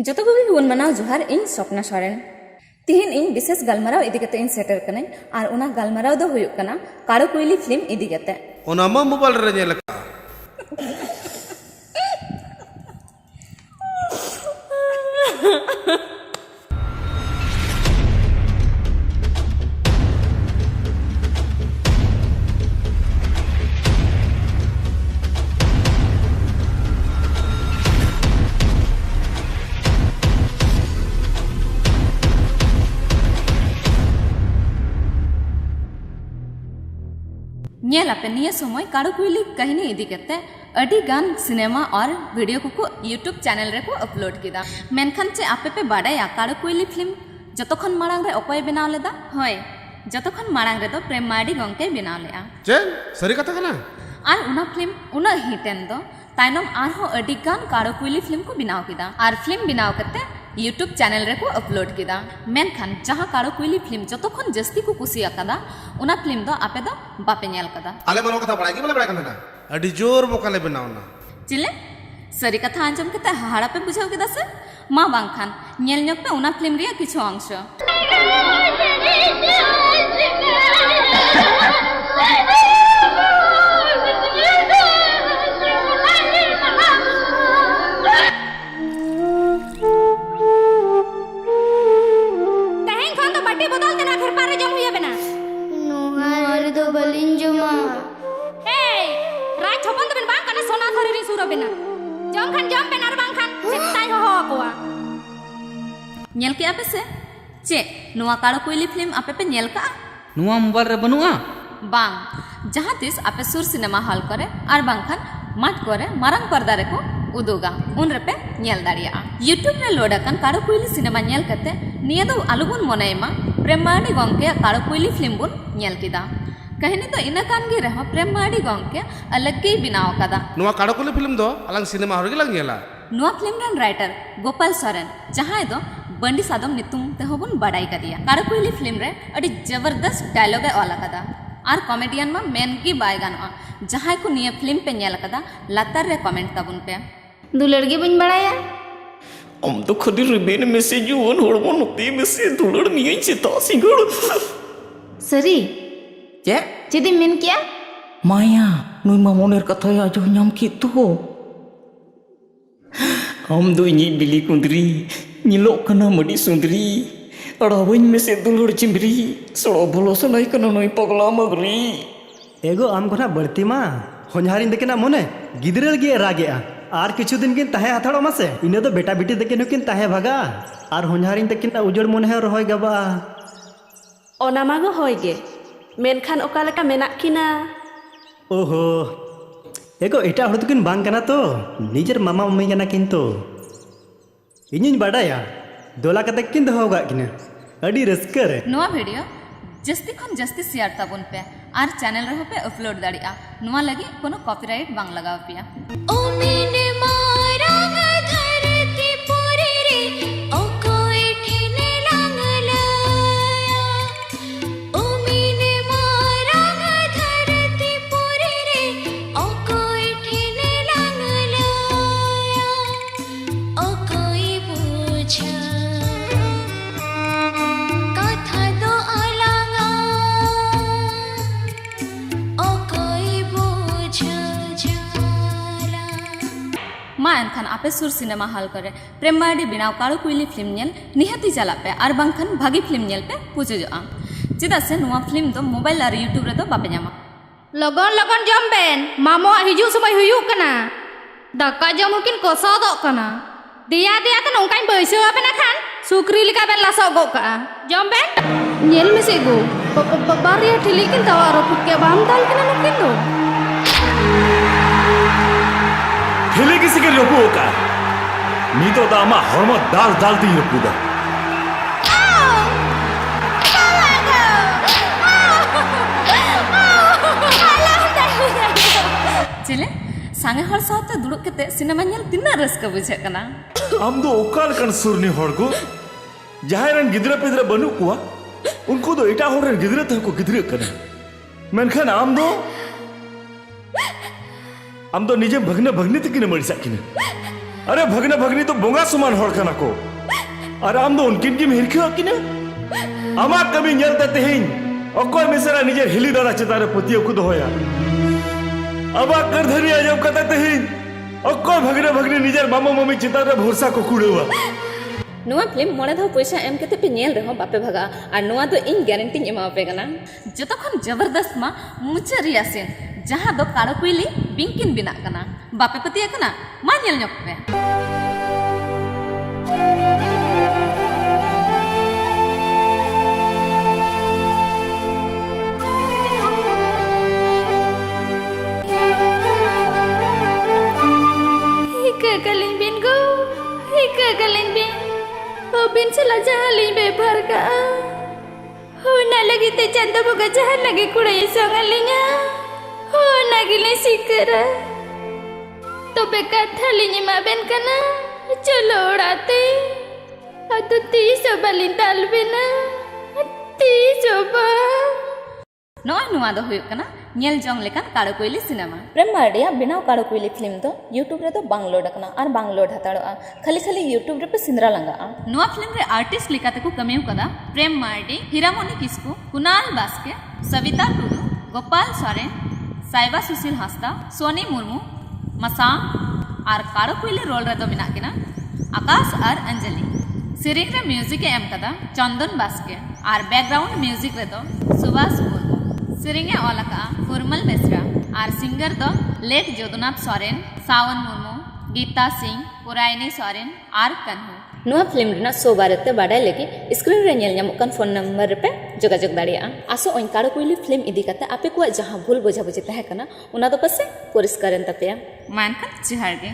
जतो को भी मनाव जोहार इन स्वप्ना सोरेन तिहिन इन विशेष गलमराव इदी कते इन सेटर कने आर उना गलमराव दो हुयुक कना काड़ो कुइली फिल्म इदी कते ओना मा मोबाइल रे नेल ᱧᱮᱞᱟᱯᱮ ᱱᱤᱭᱟᱹ ᱥᱚᱢᱚᱭ ᱠᱟᱲᱚ ᱠᱩᱭᱞᱤ ᱠᱟᱹᱦᱱᱤ ᱤᱫᱤ ᱠᱟᱛᱮ ᱟᱹᱰᱤ ᱜᱟᱱ ᱥᱤᱱᱮᱢᱟ ᱟᱨ ᱵᱷᱤᱰᱤᱭᱳ ᱠᱚ YouTube ᱪᱮᱱᱮᱞ ᱨᱮᱠᱚ ᱟᱯᱞᱳᱰ ᱠᱮᱫᱟ ᱢᱮᱱᱠᱷᱟᱱ ᱪᱮ ᱟᱯᱮ ᱯᱮ ᱵᱟᱰᱟᱭᱟ ᱠᱟᱲᱚ ᱠᱩᱭᱞᱤ ᱯᱷᱤल्म ᱡᱚᱛᱚᱠᱷᱚᱱ ᱢᱟᱲᱟᱝ ᱨᱮ ᱚᱠᱚᱭ ᱵᱮᱱᱟᱣ ᱞᱮᱫᱟ ᱦᱳᱭ ᱡᱚᱛᱚᱠᱷᱚᱱ ᱢᱟᱲᱟᱝ ᱨᱮᱫᱚ ᱯᱨᱮᱢ ᱢᱟᱨᱰᱤ ᱜᱚᱝᱠᱮ ᱵᱮᱱᱟᱣ ᱞᱮᱜᱼᱟ ᱪᱮᱫ ᱥᱟᱹᱨᱤ ᱠᱟᱛᱷᱟ ᱠᱟᱱᱟ ᱟᱨ ᱚᱱᱟ ᱯᱷᱤल्म ᱩᱱᱟᱹᱜ ᱦᱤᱴᱮᱱ ᱫᱚ ᱛᱟᱭᱱᱚᱢ ᱟᱨᱦᱚᱸ ᱟᱹᱰᱤ ᱜᱟᱱ ᱠᱟᱲᱚ ᱠᱩᱭᱞᱤ ᱯᱷᱤल्म ᱠᱚ ᱵᱮᱱᱟᱣ ᱠᱮᱫᱟ ᱟᱨ ᱯᱷᱤल्म ᱵᱮᱱᱟᱣ ᱠᱟᱛᱮ YouTube चैनल रे को अपलोड किदा मेनखान जहां काड़ो कुइली फिल्म जतोखन जस्ती को कुसी आकादा उना फिल्म दो आपे दो बापे नेल कदा आले मनो कथा बड़ाई की बोले बड़ा कना अडी जोर मोकाले बनावना चिले सरी कथा आंजम कते हाड़ा पे बुझाव केदा से मा बांखान नेल ᱧᱚᱜ पे उना फिल्म रिया किछु अंश नेल के आपे से चे नुआ काड़ो कुइली फिल्म आपे पे नेल का नुआ मोबाइल रे बनुआ बांग जहां तिस आपे सुर सिनेमा हॉल करे आर बांखान माट करे मारंग पर्दा रे को उदोगा उन रे पे नेल दाड़िया YouTube रे लोड अकन काड़ो कुइली सिनेमा नेल कते निया दो आलुबुन मोनायमा प्रेम मार्डी गंके काड़ो कुइली फिल्म बुन नेल किदा कहनी तो इना कान गे रहो प्रेम मार्डी गंके अलग के बनाव कदा नुआ काड़ो कुइली फिल्म दो अलग सिनेमा हॉल गे लग नेला नुआ film run writer Gopal Soren जहां दो बंडी सादम नितुम ते होबन बड़ाई कदिया काड़ो कुइली फिल्म रे अडी जबरदस्त डायलॉग ए ऑला कदा आर कॉमेडियन मा मेन की बाय गानवा जहां को निया फिल्म पे नेल कदा लातार रे कमेंट तबुन पे दुलड़ गे बन बड़ाया हम तो खदी रिबेन मैसेज वन होड़बो नते मैसेज दुलड़ नियै चिता सिंगड़ सरी चे चेदी मेन किया माया नुई मामोनेर कथा आजो नाम की तो हम दो इनी बिली कुंदरी निलो कना मडी सुंदरी अड़ावኝ में से दुलड़ चिंबरी सड़ो बोलो सनाई कना नई पगला मगरी एगो आम घना बढ़ती मा होनहारिन देकेना मने गिदरल गे रागेआ आर किछु दिन किन ताहे हाथड़ो मासे इने तो बेटा बेटी देकेन किन ताहे भागा आर होनहारिन देकेन उजड़ मन है रहोय गबा ओना मागो होय गे मेनखान ओका लेका मेनाक किना ओहो एगो एटा हड़ तो किन बांग कना तो निजर मामा मम्मी कना किंतु इनिन बाडाया दोला कते किन दहोगा किना अडी रस्कर रे नोआ वीडियो जस्ती खन जस्ती शेयर तबुन पे आर चैनल रहो पे अपलोड दाड़िया नोआ लगी कोनो कॉपीराइट बांग लगाव पिया ओ मीने मारंग धरती पुरी रे ओ कोई ठिने लांगलाया ओ मीने मारंग धरती पुरी रे ओ कोई ठिने लांगलाया ओ कोई पूछा कथा दो अलंगा ओ कोई पूछा जाला मा एनखान आपे सुर सिनेमा हॉल करे प्रेम मार्डी बिनाव काड़ो कुइली फिल्म नेल निहाती चला पे आर बांखान भागी फिल्म नेल पे पुजोजोआ चेदा से नुआ फिल्म दो मोबाइल आर YouTube रे दो बापे ᱧᱟᱢᱟ लगन लगन जम बेन मामो हिजु समय हुयुक कना दाका जम किन कोसादक कना दिया दिया त नोंकाइन बैसो आपे खान सुक्री लिका बेन लासो गो का जम बेन नेल में से गो बारिया ठिली किन तवारो फुके बाम दाल किन नुकिन दो ठेले किसी के लोगों का नी तो दामा हरम दाल दाल ती रखूदा चिले सांगे हर साथ दुड़ुक कते सिनेमा नेल तिना रस्का बुझे कना हम दो ओकाल कन सुरनी हड़ को जहां रन गिदरा पिदरा बनु कुआ उनको दो एटा हड़ रन गिदरा त को गिदरा कना मेनखान आम दो निजे भगने भगने तकिन मड़ी साकिन अरे भगना भगनी तो बोंगा समान हड़ कना को और आम दो उनकिन की हिरखा किना आमा कमी नेलते तेहिन अकोय मिसरा निजे हिली दादा चेतारे पतियो को दोया अबा करधनी आजम कता तेहिन अकोय भगना भगनी निजे मामा मम्मी चेतारे भरोसा को कुड़ेवा नुआ फिल्म मोड़े दो पैसा एम केते पे नेल रहो बापे भगा और नुआ दो इन गारंटी एमा पे कना जतो खन जबरदस्त मा मुचा रिया सेन जहां दो काड़ो कुइली बिंकिन बिना कना बापे पतिया कना मा नेल ᱧᱚᱜ पे Kagaling bin go, kagaling bin. Oh bin sila jahan ling bebar ka. Oh na lagi te chanda boga jahan lagi kuda isang alinya. Oh nagile sikara. To bekat halinya ma ben kana. Chalo urate. Atu ti sobalin talbena. Ti soba. नोय नुआ दो हुयुग कना nail Jong लेकान काड़ो कोइली cinema प्रेम मार्डिया बिनाव काड़ो कोइली film दो YouTube रे दो बांग लोड कना और बांग लोड हताड़ोआ खाली खाली यूट्यूब रे पे सिंदरा लंगा नुआ फिल्म रे आर्टिस्ट लेकाते को कमियो कदा प्रेम मार्डी हिरामोनी किस्कू कुणाल बास्के सविता टुडू गोपाल सोरेन साइबा सुशील हांसदा सोनी मुर्मू मसाम और काड़ो कोइली रोल रे दो मिना किना आकाश और अंजलि सिरिंग रे म्यूजिक एम कदा चंदन बास्के और बैकग्राउंड म्यूजिक रे दो सुभाष सिरिंगे ओलका फुरमल बेसरा और सिंगर दो लेट जोदुनाथ सोरेन सावन मुर्मू गीता सिंह पुरायनी सोरेन और कन्हू नुआ फिल्म रिना सो बारेते बाडाय लगी स्क्रीन रे नेल ᱧᱟᱢᱚᱜ फोन नंबर पे जोगाजोग दाड़िया आसो ओइन काड़ो कुइली फिल्म इदी कते आपे को जहां भूल बोझा बुझी तहे कना उना दो पसे परिष्कारन तपेया मानकन जोहार गे